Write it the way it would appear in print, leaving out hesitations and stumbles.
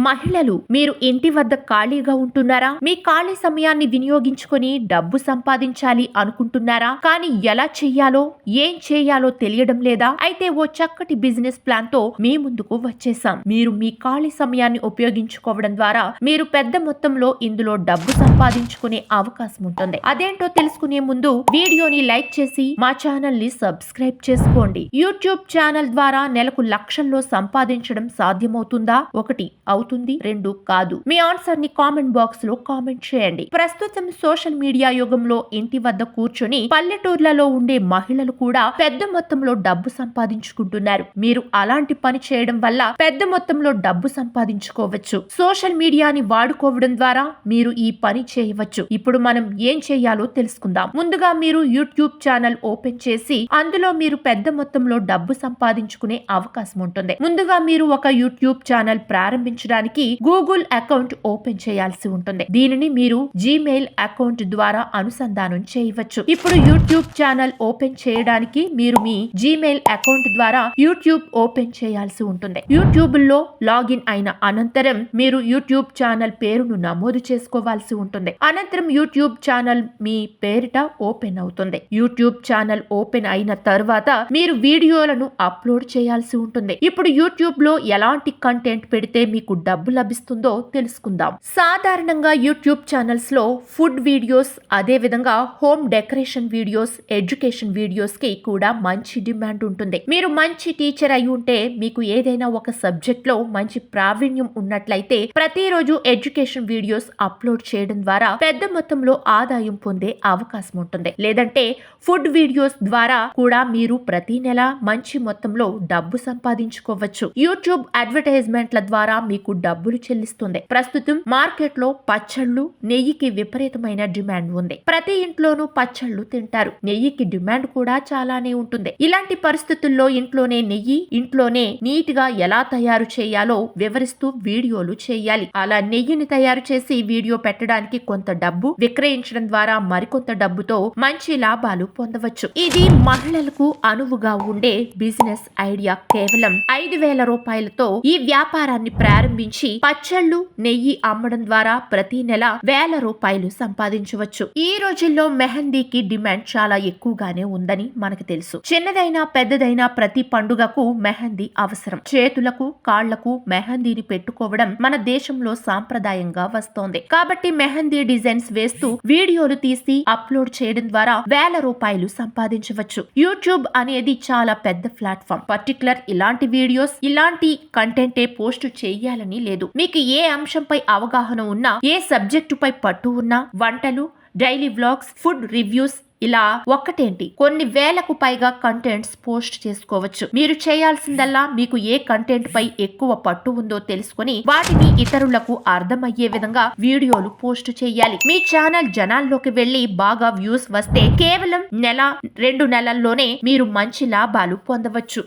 మహిళలు మీరు ఇంటి వద్ద ఖాళీగా ఉంటున్నారా? మీ ఖాళీ సమయాన్ని వినియోగించుకొని డబ్బు సంపాదించాలి అనుకుంటున్నారా? కానీ ఎలా చెయ్యాలో ఏం చేయాలో తెలియడం లేదా? అయితే ఓ చక్కటి బిజినెస్ ప్లాన్ తో మీ ముందుకు వచ్చేసాం. మీరు మీ ఖాళీ సమయాన్ని ఉపయోగించుకోవడం ద్వారా మీరు పెద్ద మొత్తంలో ఇందులో డబ్బు సంపాదించుకునే అవకాశం ఉంటుంది. అదేంటో తెలుసుకునే ముందు వీడియోని లైక్ చేసి మా ఛానల్ ని సబ్స్క్రైబ్ చేసుకోండి. యూట్యూబ్ ఛానల్ ద్వారా నెలకు లక్షల్లో సంపాదించడం సాధ్యమవుతుందా? 1 అవుతుంది, 2 కాదు. మీ ఆన్సర్ ని కామెంట్ బాక్స్ లో కామెంట్ చేయండి. ప్రస్తుతం సోషల్ మీడియా యుగంలో ఇంటి వద్ద కూర్చొని పల్లెటూర్లలో ఉండే మహిళలు కూడా పెద్ద మొత్తంలో డబ్బు సంపాదించుకుంటున్నారు. మీరు అలాంటి పని చేయడం వల్ల పెద్ద మొత్తంలో డబ్బు సంపాదించుకోవచ్చు. సోషల్ మీడియాని వాడుకోవడం ద్వారా మీరు ఈ పని చేయవచ్చు. ఇప్పుడు మనం ఏం చేయాలో తెలుసుకుందాం. ముందుగా మీరు యూట్యూబ్ ఛానల్ ఓపెన్ చేసి అందులో మీరు పెద్ద మొత్తంలో డబ్బు సంపాదించుకునే అవకాశం ఉంటుంది. ముందుగా మీరు ఒక యూట్యూబ్ ఛానల్ ప్రారంభించడానికి గూగుల్ అకౌంట్ ఓపెన్ చేయాల్సి ఉంటుంది. దీనిని మీరు జీమెయిల్ అకౌంట్ ద్వారా అనుసంధానం చేయవచ్చు. ఇప్పుడు యూట్యూబ్ ఛానల్ ఓపెన్ చేయడానికి మీరు మీ జీమెయిల్ అకౌంట్ ద్వారా యూట్యూబ్ ఓపెన్ చేయాల్సి ఉంటుంది. యూట్యూబ్ లో లాగిన్ అయిన అనంతరం మీరు యూట్యూబ్ ఛానల్ పేరును నమోదు చేసుకోవాల్సి ఉంటుంది. అనంతరం యూట్యూబ్ ఛానల్ మీ పేరిట ఓపెన్ అవుతుంది. యూట్యూబ్ ఛానల్ ఓపెన్ అయిన తర్వాత మీరు వీడియోలను అప్లోడ్ చేయాల్సి ఉంటుంది. ఇప్పుడు యూట్యూబ్ లో ఎలాంటి కంటెంట్ పెడితే మీకు డబ్బు లభిస్తుందో తెలుసుకుందాం. సాధారణంగా యూట్యూబ్ ఛానల్స్ లో ఫుడ్ వీడియోస్, అదే విధంగా home decoration videos, education videos కి కూడా మంచి డిమాండ్ ఉంటుంది. మీరు మంచి టీచర్ అయి ఉంటే, మీకు ఏదైనా ఒక సబ్జెక్ట్ లో మంచి ప్రావీణ్యం ఉన్నట్లయితే ప్రతిరోజు ఎడ్యుకేషన్ వీడియోస్ అప్లోడ్ చేయడం ద్వారా పెద్ద మొత్తంలో ఆదాయం పొందే అవకాశం ఉంటుంది. లేదంటే ఫుడ్ వీడియోస్ ద్వారా కూడా మీరు ప్రతి నెల మంచి మొత్తంలో డబ్బు సంపాదించుకోవచ్చు. యూట్యూబ్ అడ్వర్టైజ్మెంట్ల ద్వారా మీకు డబ్బులు చెల్లిస్తుంది. ప్రస్తుతం మార్కెట్ లో పచ్చళ్ళు, నెయ్యికి విపరీతమైన డిమాండ్ ఉంది. ప్రతి ఇంట్లోనూ పచ్చళ్ళు తింటారు. నెయ్యికి డిమాండ్ కూడా చాలానే ఉంటుంది. ఇలాంటి పరిస్థితుల్లో ఇంట్లోనే నెయ్యి ఇంట్లోనే నీట్ గా ఎలా తయారు చేయాలో వివరిస్తూ వీడియోలు చేయాలి. అలా నెయ్యిని తయారు చేసి వీడియో పెట్టడానికి కొంత డబ్బు, విక్రయించడం ద్వారా మరికొంత డబ్బుతో మంచి లాభాలు పొందవచ్చు. ఇది మహిళలకు అనువుగా ఉండే బిజినెస్ ఐడియా. కేవలం 5,000 రూపాయలతో ఈ వ్యాపారాన్ని ప్రారంభించి పచ్చళ్ళు, నెయ్యి అమ్మడం ద్వారా ప్రతి నెల 1,000 రూపాయలు సంపాదించవచ్చు. ఈ రోజుల్లో మెహందీకి డిమాండ్ చాలా ఎక్కువగానే ఉందని మనకు తెలుసు. చిన్నదైనా పెద్దదైనా ప్రతి పండుగకు మెహందీ అవసరం. చేతులకు, కాళ్లకు మెహందీని పెట్టుకోవడం మన దేశంలో సాంప్రదాయంగా వస్తోంది. కాబట్టి మెహందీ డిజైన్స్ వేస్తూ వీడియోలు తీసి అప్లోడ్ చేయడం ద్వారా 1,000 రూపాయలు సంపాదించవచ్చు. యూట్యూబ్ అనేది చాలా పెద్ద ప్లాట్ఫామ్. పర్టికులర్ ఇలాంటి వీడియోస్, ఇలాంటి కంటెంటే పోస్ట్ చేయాలని లేదు. మీకు ఏ అంశంపై అవగాహన ఉన్నా, ఏ సబ్జెక్టుపై పట్టు ఉన్నా, వంటలు, డైలీ వ్లాగ్స్, ఫుడ్ రివ్యూస్, ఇలా ఒక్కటేంటి కొన్ని వేలకు పైగా కంటెంట్స్ పోస్ట్ చేసుకోవచ్చు. మీరు చేయాల్సిందల్లా మీకు ఏ కంటెంట్ పై ఎక్కువ పట్టు ఉందో తెలుసుకొని వాటిని ఇతరులకు అర్థమయ్యే విధంగా వీడియోలు పోస్ట్ చేయాలి. మీ ఛానల్ జనాల్లోకి వెళ్లి బాగా వ్యూస్ వస్తే కేవలం 1-2 నెలల్లోనే మీరు మంచి లాభాలు పొందవచ్చు.